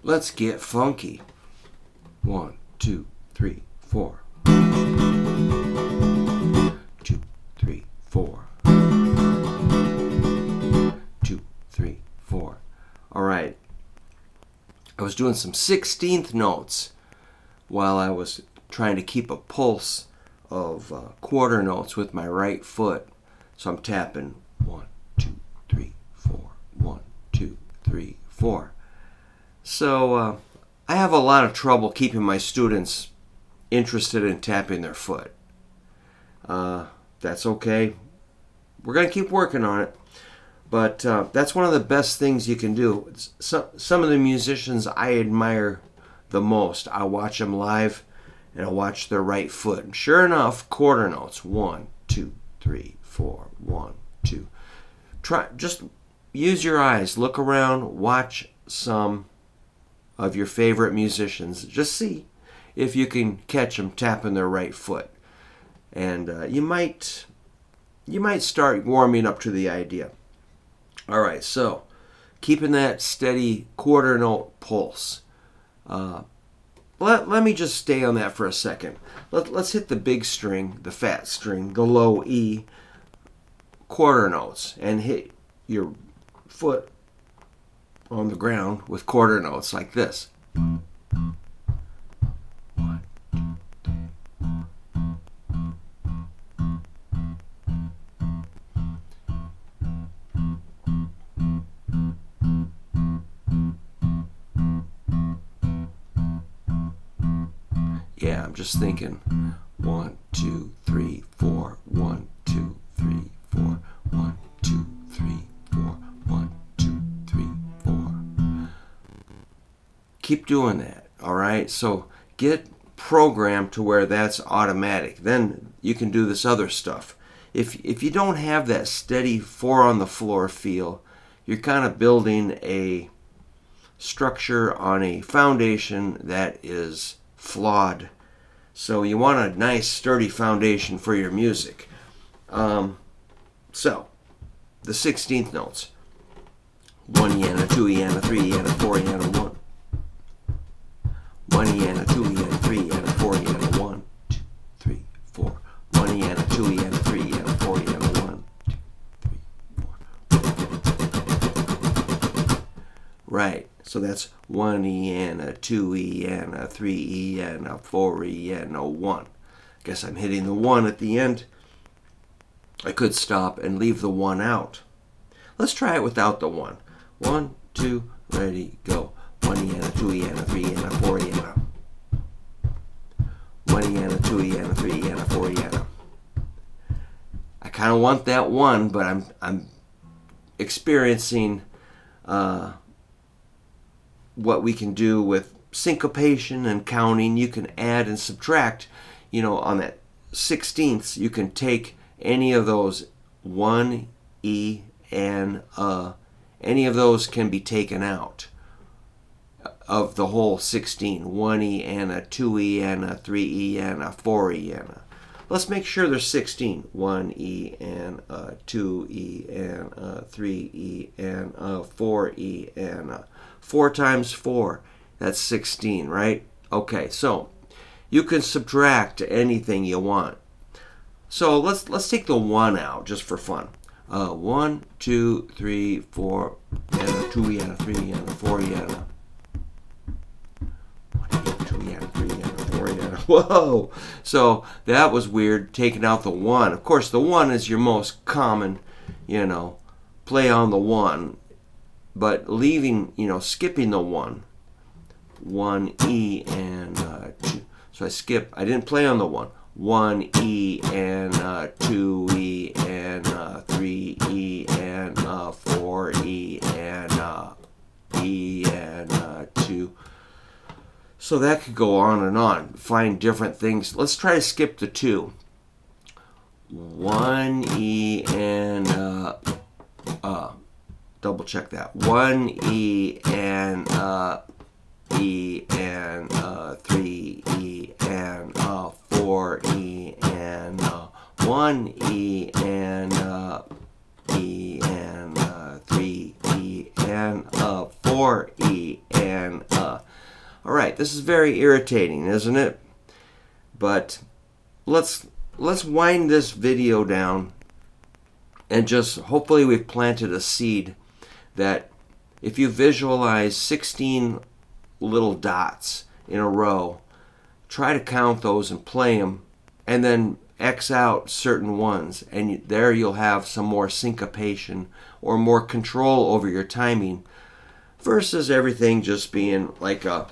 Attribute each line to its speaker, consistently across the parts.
Speaker 1: Let's get funky. 1, 2, 3, 4. 2, 3, 4. 2, 3, 4. All right. I was doing some 16th notes while I was trying to keep a pulse of quarter notes with my right foot. So I'm tapping 1, 2, 3, 4. 1, 2, 3, 4. So I have a lot of trouble keeping my students interested in tapping their foot. That's okay. We're going to keep working on it. But that's one of the best things you can do. Some of the musicians I admire the most, I watch them live and I watch their right foot. And sure enough, quarter notes. 1, 2, 3, 4. 1, 2. Just use your eyes. Look around. Watch some of your favorite musicians. Just see if you can catch them tapping their right foot. And you might start warming up to the idea. All right, so keeping that steady quarter note pulse. Let me just stay on that for a second. Let's hit the big string, the fat string, the low E, quarter notes, and hit your foot on the ground with quarter notes like this. Yeah, I'm just thinking 1, 2, 3, 4. 1, 2, 3, 4. 1, 2, 3, 4. 1, 2, 3, 4. Keep doing that, all right? So get programmed to where that's automatic. Then you can do this other stuff. If you don't have that steady 4 on the floor feel, you're kind of building a structure on a foundation that is flawed. So you want a nice sturdy foundation for your music. So the 16th notes. 1 E and a 2 E and a 3 E and a 4 E and a 1. 1 E and a 2 E and a 3 E and a 4 E and a 1, 2, 3, 4. 1 E and a 2 E and a 3 E and a 4 E and a 1, 2, 3, 4. Right. So that's 1 E and a 2 E and a 3 E and a 4 E and a 1. Guess I'm hitting the 1 at the end. I could stop and leave the 1 out. Let's try it without the 1. 1, 2, ready, go. 1 E and a 2 E and a 3 E and a 4 E and a 1 E and a 2 E and a 3 E and a 4 E and a. I kind of want that 1, but I'm experiencing what we can do with syncopation and counting. You can add and subtract. On that 16ths, you can take any of those 1 E and any of those can be taken out of the whole 16. 1 E and a 2 E and a 3 E and a 4 E and a. Let's make sure there's 16. 1 E and a 2 E and a 3 E and a 4 E and a 4 times 4. That's 16, right? Okay, so you can subtract anything you want. So let's take the 1 out just for fun. 1, 2, 3, 4, and a 2 E and a 3 E and a 4 E and a 1 E and a 2 E and a 3 E and a 4 E and a. Whoa! So that was weird, taking out the 1. Of course, the 1 is your most common, play on the 1. But leaving, skipping the 1. 1 E and 2. So I didn't play on the 1. 1 E and 2 E and 3 E and 4 E and E and 2. So that could go on and on. Find different things. Let's try to skip the 2. 1 E and double check that. 1 E and E and 3 E and 4 E and 1 E and E and 3 E and 4 E C, and All right, this is very irritating, isn't it? But let's wind this video down, and just hopefully we've planted a seed that if you visualize 16 little dots in a row, try to count those and play them, and then X out certain ones, and there you'll have some more syncopation or more control over your timing, versus everything just being like a,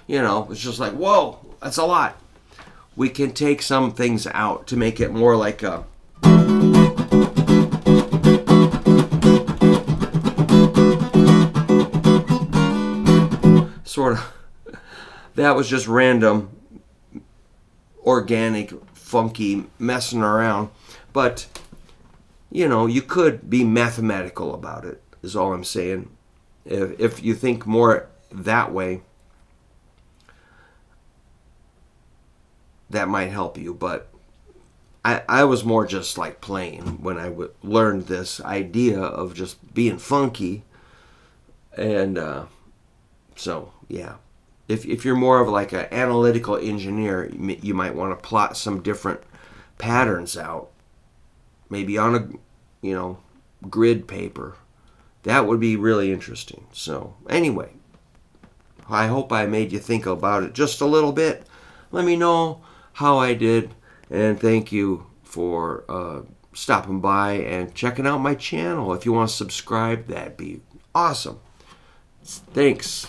Speaker 1: you know, it's just like, whoa, that's a lot. We can take some things out to make it more like a sort of, that was just random, organic, funky messing around. But, you know, you could be mathematical about it, is all I'm saying. If you think more that way, that might help you. But I was more just like playing when I learned this idea of just being funky. And so, yeah. If you're more of like an analytical engineer, you might want to plot some different patterns out, maybe on a, you know, grid paper. That would be really interesting. So anyway, I hope I made you think about it just a little bit. Let me know how I did, and thank you for stopping by and checking out my channel. If you want to subscribe, that'd be awesome. Thanks.